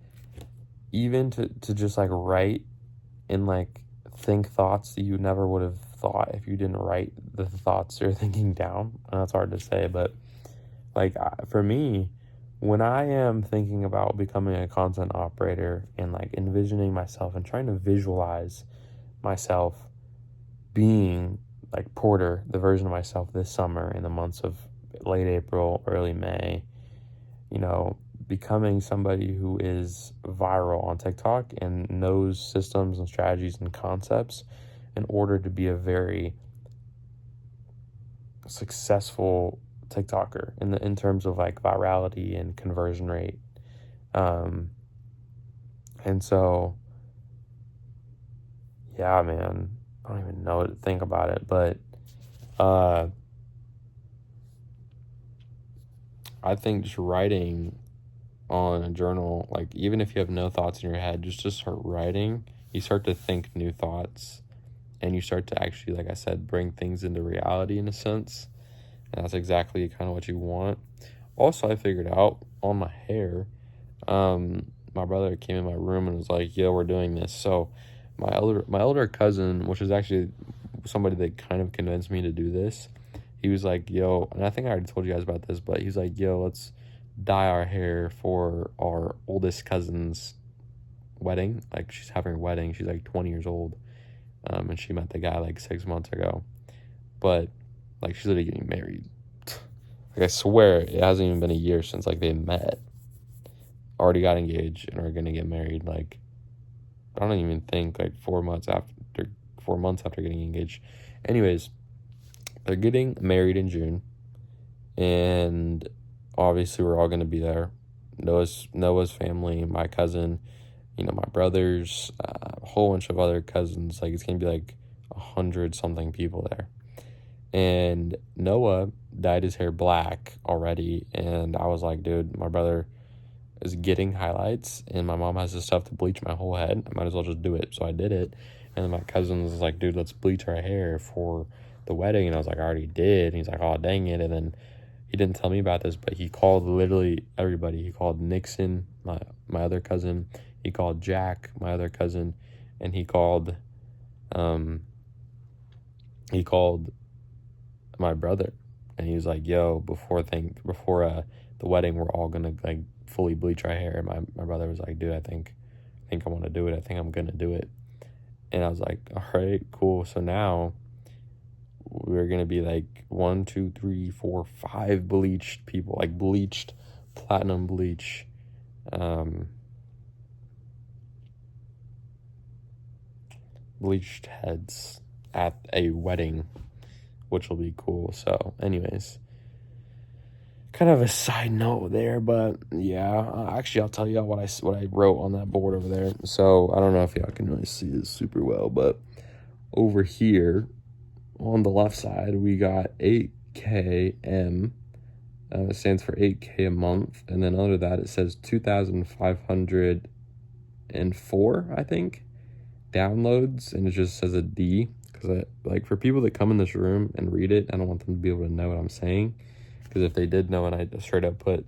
even to just like write and like think thoughts that you never would have thought if you didn't write the thoughts you're thinking down. And that's hard to say, but like for me, when I am thinking about becoming a content operator and like envisioning myself and trying to visualize myself being like Porter, the version of myself this summer in the months of late April, early May, you know, becoming somebody who is viral on TikTok and knows systems and strategies and concepts in order to be a very successful TikToker in terms of like virality and conversion rate. And so, yeah, man, I don't even know what to think about it, but I think just writing on a journal, like even if you have no thoughts in your head, just start writing, you start to think new thoughts and you start to actually, like I said, bring things into reality in a sense. And that's exactly kind of what you want. Also, I figured out on my hair, my brother came in my room and was like, yo, we're doing this. So my elder cousin, which is actually somebody that kind of convinced me to do this, he was like, yo, and I think I already told you guys about this, but he's like, yo, let's dye our hair for our oldest cousin's wedding. Like she's having her wedding. She's like 20 years old. And she met the guy like 6 months ago. But like she's literally getting married. Like I swear it hasn't even been a year since like they met. Already got engaged and are gonna get married. Like I don't even think like 4 months after getting engaged. Anyways, they're getting married in June, and obviously we're all gonna be there. Noah's family, my cousin, you know, my brothers, a whole bunch of other cousins. Like it's gonna be like 100 something people there. And Noah dyed his hair black already, and I was like, dude, my brother is getting highlights and my mom has this stuff to bleach my whole head. I might as well just do it. So I did it, And then my cousin was like, dude, let's bleach our hair for the wedding. And I was like, I already did. And he's like, oh, dang it. And then he didn't tell me about this, but he called literally everybody. He called Nixon, my other cousin. He called Jack, my other cousin. And he called my brother. And he was like, yo, before the wedding, we're all gonna like fully bleach our hair. And my brother was like, dude, I think I want to do it. I think I'm gonna do it. And I was like, all right, cool. So now we're gonna be like 1, 2, 3, 4, 5 bleached people, like bleached, platinum bleach, bleached heads at a wedding, which will be cool. So anyways, kind of a side note there, but yeah, actually I'll tell y'all what I wrote on that board over there. So I don't know if y'all can really see this super well, but over here on the left side we got 8KM. It stands for 8K a month, and then under that it says 2,504, I think, downloads, and it just says a D, because like for people that come in this room and read it, I don't want them to be able to know what I'm saying, because if they did know and I straight up put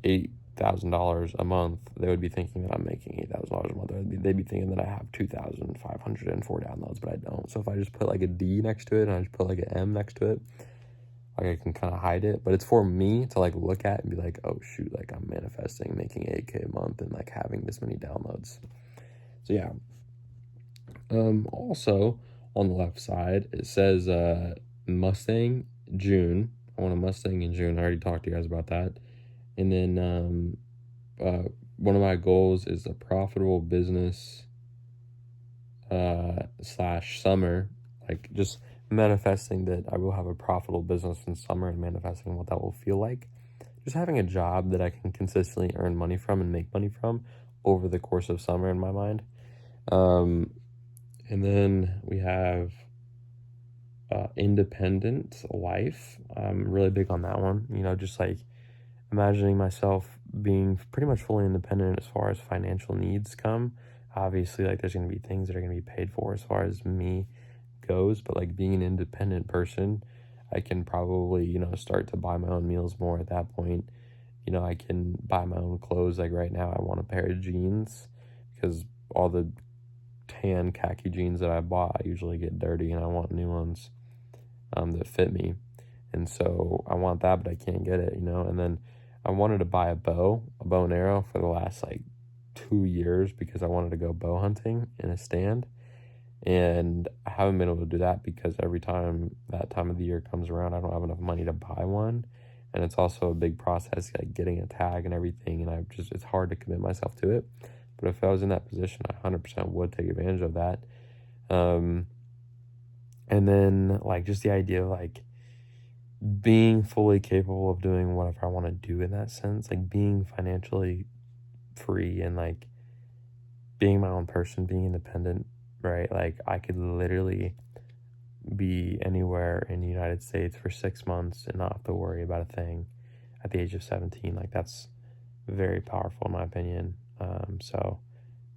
$8,000 a month, they would be thinking that I'm making $8,000 a month. They'd be thinking that I have 2,504 downloads, but I don't. So if I just put like a D next to it and I just put like an M next to it, like I can kind of hide it, but it's for me to like look at and be like, oh shoot, like I'm manifesting making 8K a month and like having this many downloads. So yeah. Also on the left side it says Mustang June. I want a Mustang in June. I already talked to you guys about that. And then one of my goals is a profitable business / summer, like just manifesting that I will have a profitable business in summer and manifesting what that will feel like. Just having a job that I can consistently earn money from and make money from over the course of summer in my mind. And then we have independent life. I'm really big on that one. You know, just like imagining myself being pretty much fully independent as far as financial needs come. Obviously, like there's going to be things that are going to be paid for as far as me goes, but like being an independent person, I can probably, you know, start to buy my own meals more at that point. You know, I can buy my own clothes. Like right now I want a pair of jeans because all the tan khaki jeans that I bought, I usually get dirty, and I want new ones that fit me. And so I want that, but I can't get it, you know. And then I wanted to buy a bow and arrow for the last like 2 years because I wanted to go bow hunting in a stand. And I haven't been able to do that because every time that time of the year comes around, I don't have enough money to buy one. And it's also a big process, like getting a tag and everything. And it's hard to commit myself to it. But if I was in that position, I 100% would take advantage of that. And then like just the idea of like being fully capable of doing whatever I want to do in that sense, like being financially free and like being my own person, being independent, right? Like I could literally be anywhere in the United States for 6 months and not have to worry about a thing at the age of 17. Like that's very powerful in my opinion. So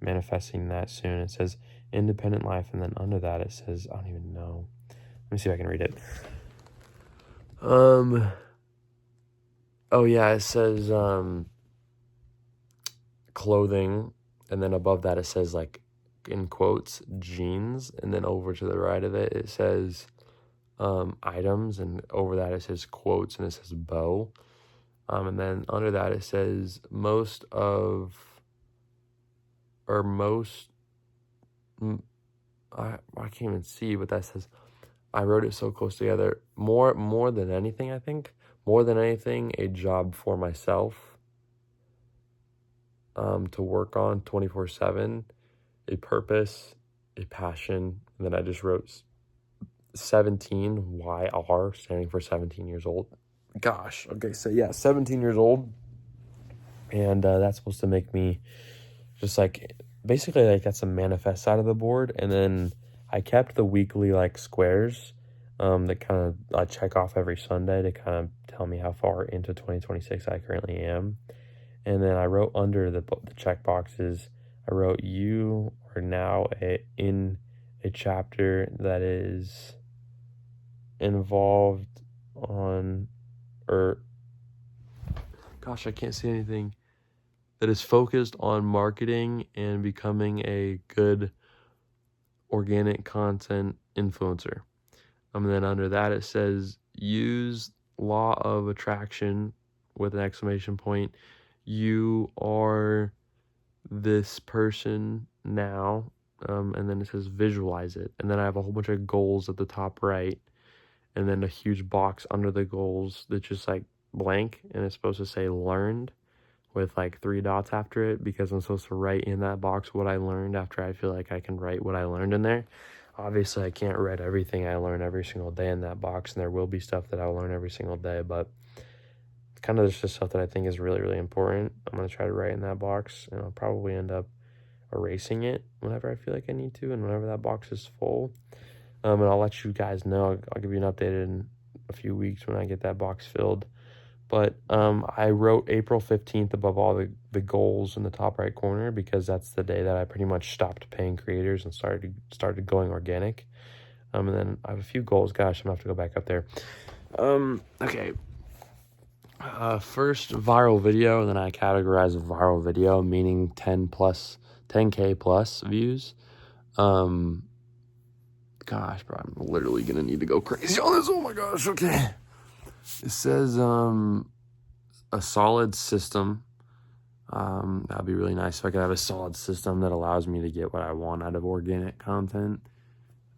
manifesting that soon. It says independent life, and then under that it says, I don't even know. Let me see if I can read it. Oh yeah, it says clothing, and then above that it says like in quotes jeans, and then over to the right of it says items, and over that it says quotes, and it says bow. And then under that it says I can't even see, but that says, I wrote it so close together. More than anything, I think, more than anything, a job for myself to work on 24/7, a purpose, a passion. And then I just wrote 17 YR, standing for 17 years old. Gosh, okay, so yeah, 17 years old. And that's supposed to make me just like, basically like that's a manifest side of the board. And then I kept the weekly like squares that kind of I check off every Sunday to kind of tell me how far into 2026 I currently am. And then I wrote under the check boxes, I wrote, you are now in a chapter that is involved on, or gosh, I can't see anything, that is focused on marketing and becoming a good organic content influencer. And then under that it says use law of attraction with an exclamation point. You are this person now. And then it says visualize it. And then I have a whole bunch of goals at the top right, and then a huge box under the goals that's just like blank, and it's supposed to say learned with like 3 dots after it, because I'm supposed to write in that box what I learned after I feel like I can write what I learned in there. Obviously, I can't write everything I learn every single day in that box, and there will be stuff that I'll learn every single day, but it's kind of just stuff that I think is really, really important. I'm going to try to write in that box, and I'll probably end up erasing it whenever I feel like I need to, and whenever that box is full. And I'll let you guys know. I'll give you an update in a few weeks when I get that box filled. But I wrote April 15th above all the goals in the top right corner, because that's the day that I pretty much stopped paying creators and started going organic. And then I have a few goals. Gosh, I'm going to have to go back up there. Okay. First, viral video, and then I categorize a viral video, meaning 10K plus views. Gosh, bro, I'm literally gonna need to go crazy on this. Oh my gosh, okay. It says a solid system. That'd be really nice if I could have a solid system that allows me to get what I want out of organic content,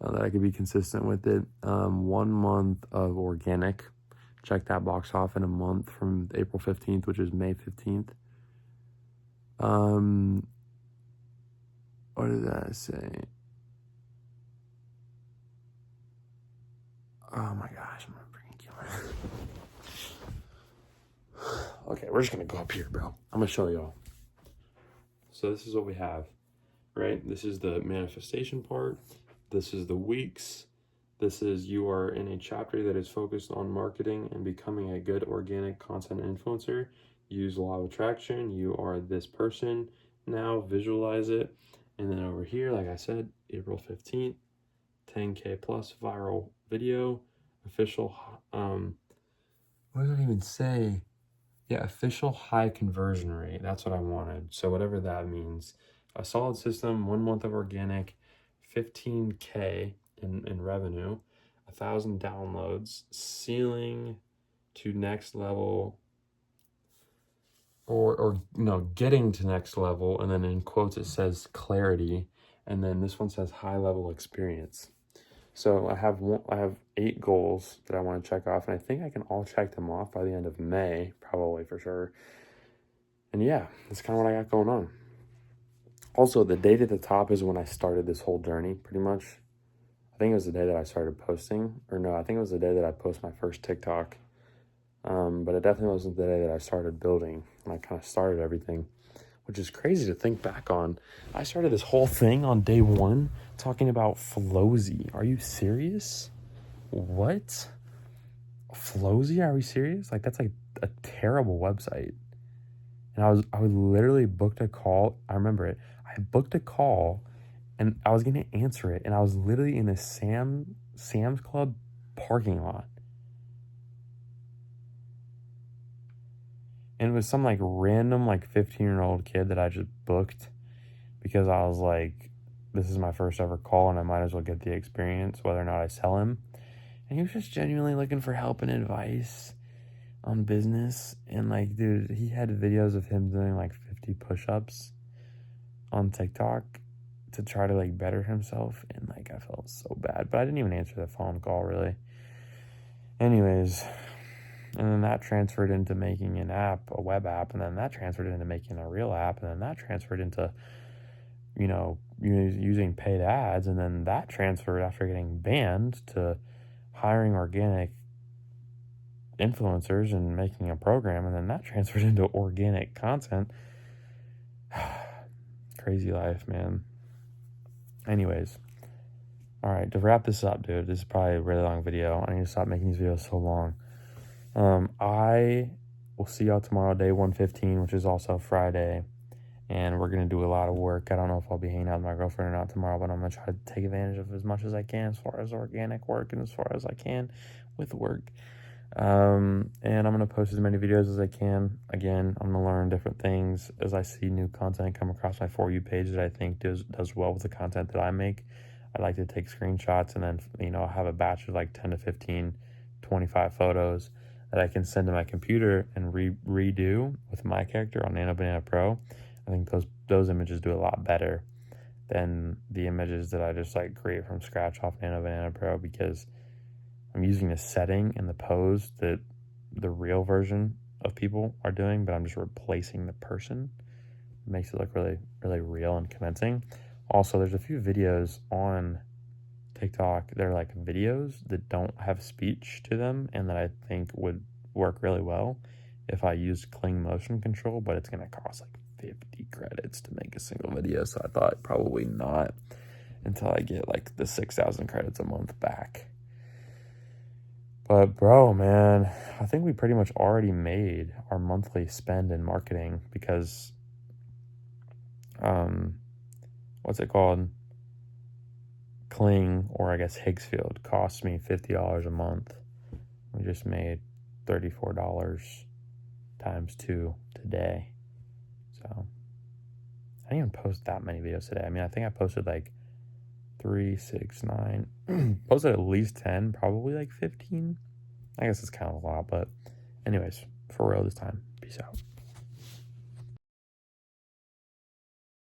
that I could be consistent with it. 1 month of organic. Check that box off in a month from April 15th, which is May 15th. What did that say? Oh my gosh, I'm gonna freaking kill it. Okay, we're just gonna go up here, bro. I'm gonna show y'all. So this is what we have, right? This is the manifestation part. This is the weeks. This is you are in a chapter that is focused on marketing and becoming a good organic content influencer. Use law of attraction. You are this person now. Visualize it. And then over here, like I said, April 15th, 10K plus viral video, official, what does that even say? Yeah, official high conversion rate. That's what I wanted. So whatever that means. A solid system, 1 month of organic, 15K in revenue, 1,000 downloads, ceiling to next level, or getting to next level, and then in quotes it says clarity, and then this one says high level experience. So I have 8 goals that I want to check off, and I think I can all check them off by the end of May, probably for sure. And yeah, that's kind of what I got going on. Also, the date at the top is when I started this whole journey, pretty much. I think it was the day that I started posting, or no, I think it was the day that I posted my first TikTok. But it definitely wasn't the day that I started building, and I kind of started everything, which is crazy to think back on. I started this whole thing on day 1 talking about Flozy. Are you serious? What? Flozy? Are we serious? Like, that's like a terrible website. And I was literally booked a call. I remember it. I booked a call, and I was going to answer it, and I was literally in a Sam's Club parking lot. And it was some like random like 15-year-old kid that I just booked because I was like, this is my first ever call and I might as well get the experience whether or not I sell him. And he was just genuinely looking for help and advice on business. And like, dude, he had videos of him doing like 50 push-ups on TikTok to try to like better himself. And like, I felt so bad, but I didn't even answer the phone call really. Anyways, and then that transferred into making an app, a web app, and then that transferred into making a real app, and then that transferred into, using paid ads, and then that transferred after getting banned to hiring organic influencers and making a program, and then that transferred into organic content. Crazy life, man. Anyways, all right, to wrap this up, dude, this is probably a really long video. I need to stop making these videos so long. I will see y'all tomorrow, day 115, which is also Friday. and we're going to do a lot of work. I don't know if I'll be hanging out with my girlfriend or not tomorrow, but I'm going to try to take advantage of as much as I can as far as organic work and as far as I can with work. And I'm going to post as many videos as I can. Again, I'm going to learn different things as I see new content come across my For You page that I think does well with the content that I make. I like to take screenshots and then, I'll have a batch of like 10 to 15, 25 photos that I can send to my computer and redo with my character on Nano Banana Pro. I think those images do a lot better than the images that I just like create from scratch off Nano Banana Pro, because I'm using a setting in the pose that the real version of people are doing, but I'm just replacing the person. It makes it look really, really real and convincing. Also, there's a few videos on TikTok. They're like videos that don't have speech to them and that I think would work really well if I used Kling motion control, but it's going to cost like 50 credits to make a single video. So I thought probably not until I get like the 6,000 credits a month back. But bro, man, I think we pretty much already made our monthly spend in marketing, because, what's it called? Kling, or I guess Higgsfield, costs me $50 a month. We just made $34 times 2 today. So I didn't even post that many videos today. I mean, I think I posted like 3, 6, 9, posted at least 10, probably like 15. I guess it's kind of a lot, but anyways, for real this time. Peace out.